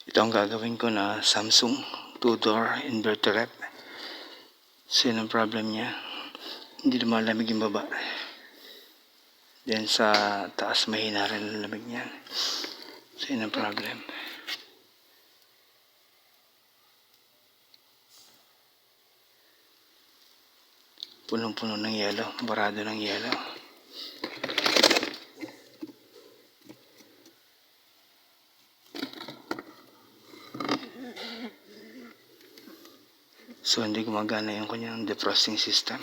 Ito ang gagawin ko na Samsung 2-door inverter rep. So yun ang problem niya, hindi lumalamig yung baba, then sa taas mahina rin ang lamig niya. So yun ang problem. Punong-puno ng yelo, barado ng yelo. So hindi gumagana yung kanyang defrosting system.